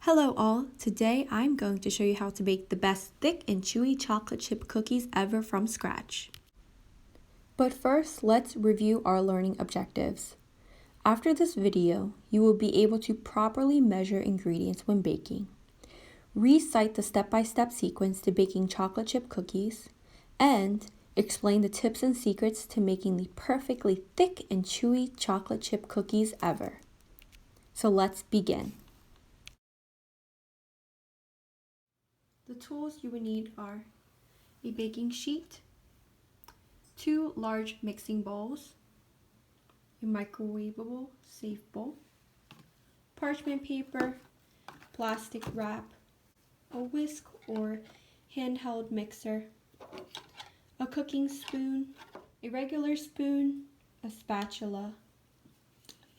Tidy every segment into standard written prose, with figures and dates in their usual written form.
Hello all, today I'm going to show you how to bake the best thick and chewy chocolate chip cookies ever from scratch. But first, let's review our learning objectives. After this video, you will be able to properly measure ingredients when baking, recite the step-by-step sequence to baking chocolate chip cookies, and explain the tips and secrets to making the perfectly thick and chewy chocolate chip cookies ever. So let's begin. The tools you will need are a baking sheet, 2 large mixing bowls, a microwavable safe bowl, parchment paper, plastic wrap, a whisk or handheld mixer, a cooking spoon, a regular spoon, a spatula,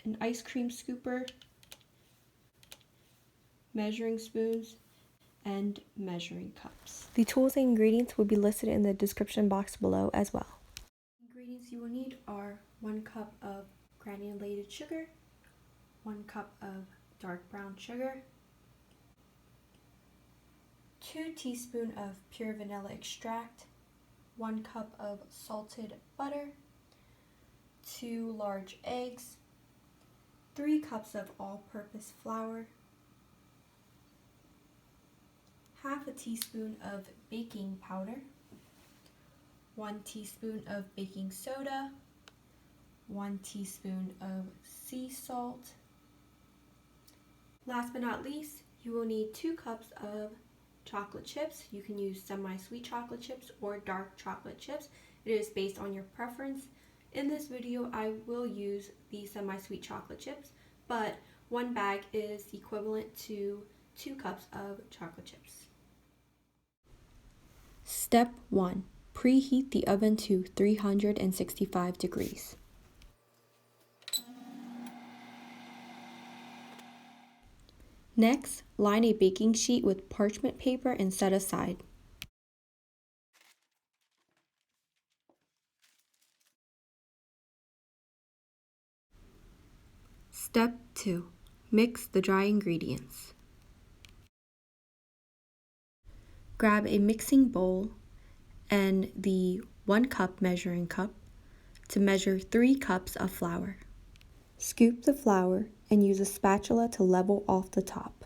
an ice cream scooper, measuring spoons, and measuring cups. The tools and ingredients will be listed in the description box below as well. Ingredients you will need are 1 cup of granulated sugar, 1 cup of dark brown sugar, 2 teaspoons of pure vanilla extract, 1 cup of salted butter, 2 large eggs, 3 cups of all-purpose flour, half a teaspoon of baking powder, 1 teaspoon of baking soda, 1 teaspoon of sea salt. Last but not least, you will need 2 cups of chocolate chips. You can use semi-sweet chocolate chips or dark chocolate chips. It is based on your preference. In this video, I will use the semi-sweet chocolate chips, but 1 bag is equivalent to 2 cups of chocolate chips. Step 1. Preheat the oven to 365 degrees. Next, line a baking sheet with parchment paper and set aside. Step 2. Mix the dry ingredients. Grab a mixing bowl and the 1 cup measuring cup to measure 3 cups of flour. Scoop the flour and use a spatula to level off the top.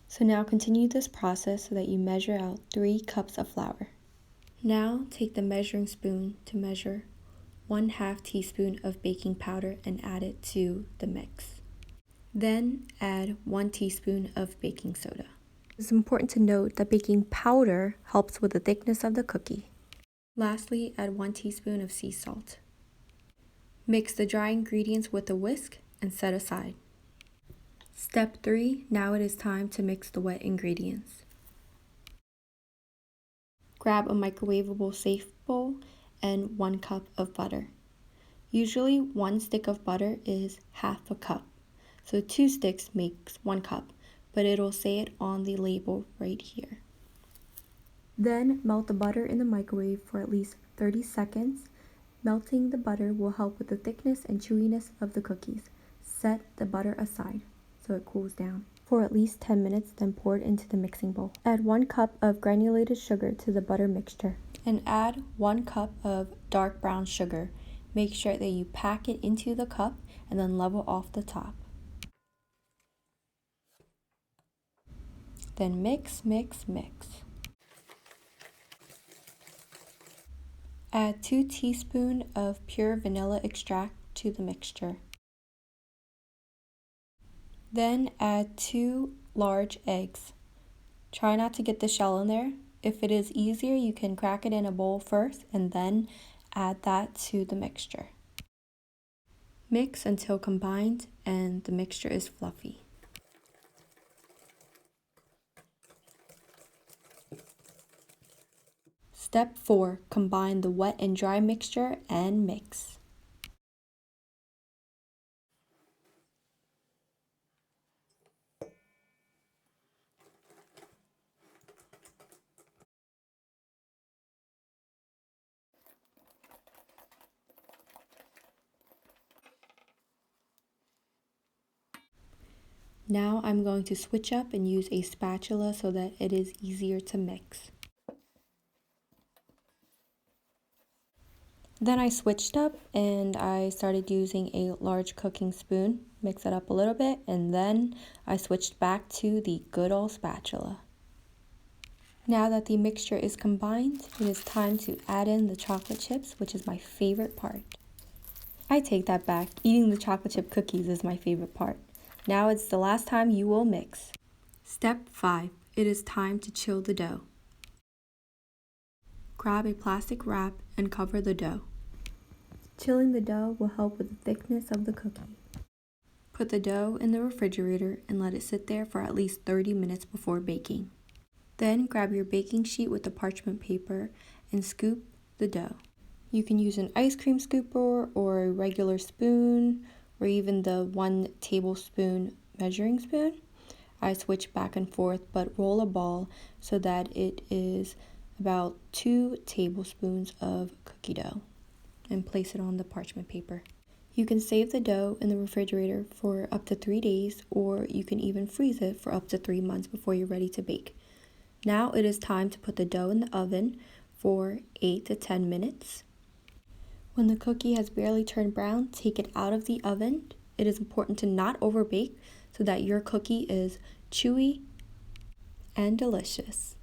So now continue this process so that you measure out 3 cups of flour. Now take the measuring spoon to measure 1/2 teaspoon of baking powder and add it to the mix. Then add 1 teaspoon of baking soda. It's important to note that baking powder helps with the thickness of the cookie. Lastly, add 1 teaspoon of sea salt. Mix the dry ingredients with a whisk and set aside. Step 3. Now it is time to mix the wet ingredients. Grab a microwavable safe bowl and 1 cup of butter. Usually 1 stick of butter is half a cup, so 2 sticks makes 1 cup, but it'll say it on the label right here. Then melt the butter in the microwave for at least 30 seconds. Melting the butter will help with the thickness and chewiness of the cookies. Set the butter aside so it cools down for at least 10 minutes, then pour it into the mixing bowl. Add 1 cup of granulated sugar to the butter mixture and add 1 cup of dark brown sugar. Make sure that you pack it into the cup and then level off the top. Then mix, mix, mix. Add 2 teaspoons of pure vanilla extract to the mixture. Then add 2 large eggs. Try not to get the shell in there. If it is easier, you can crack it in a bowl first and then add that to the mixture. Mix until combined and the mixture is fluffy. Step 4. Combine the wet and dry mixture and mix. Now I'm going to switch up and use a spatula so that it is easier to mix. Then I switched up and I started using a large cooking spoon, mix it up a little bit, and then I switched back to the good old spatula. Now that the mixture is combined, it is time to add in the chocolate chips, which is my favorite part. I take that back, eating the chocolate chip cookies is my favorite part. Now it's the last time you will mix. Step 5. It is time to chill the dough. Grab a plastic wrap and cover the dough. Chilling the dough will help with the thickness of the cookie. Put the dough in the refrigerator and let it sit there for at least 30 minutes before baking. Then grab your baking sheet with the parchment paper and scoop the dough. You can use an ice cream scooper or a regular spoon or even the 1 tablespoon measuring spoon. I switch back and forth, but roll a ball so that it is about 2 tablespoons of cookie dough and place it on the parchment paper. You can save the dough in the refrigerator for up to 3 days, or you can even freeze it for up to 3 months before you're ready to bake. Now it is time to put the dough in the oven for 8 to 10 minutes. When the cookie has barely turned brown, take it out of the oven. It is important to not overbake so that your cookie is chewy and delicious.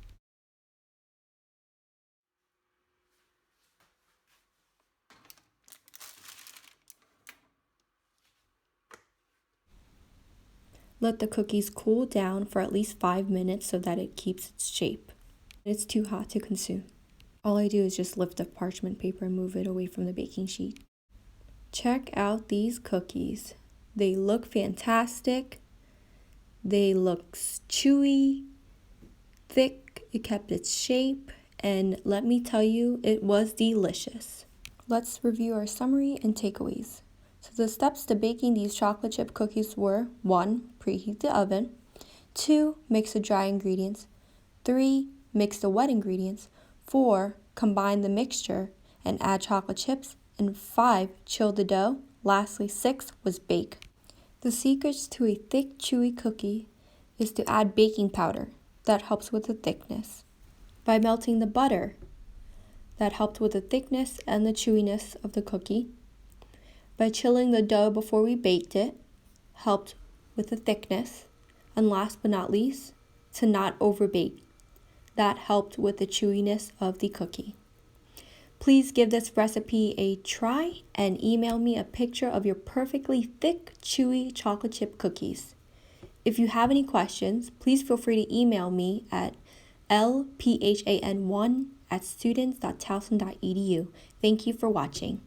Let the cookies cool down for at least 5 minutes so that it keeps its shape. It's too hot to consume. All I do is just lift the parchment paper and move it away from the baking sheet. Check out these cookies. They look fantastic. They look chewy, thick, it kept its shape, and let me tell you, it was delicious. Let's review our summary and takeaways. So the steps to baking these chocolate chip cookies were: 1. Preheat the oven. 2. Mix the dry ingredients. 3. Mix the wet ingredients. 4. Combine the mixture and add chocolate chips. And 5. Chill the dough. Lastly, 6 was bake. The secrets to a thick, chewy cookie is to add baking powder. That helps with the thickness. By melting the butter, that helped with the thickness and the chewiness of the cookie. By chilling the dough before we baked it, helped with the thickness. And last but not least, to not overbake. That helped with the chewiness of the cookie. Please give this recipe a try and email me a picture of your perfectly thick, chewy chocolate chip cookies. If you have any questions, please feel free to email me at lphan1@students.towson.edu. Thank you for watching.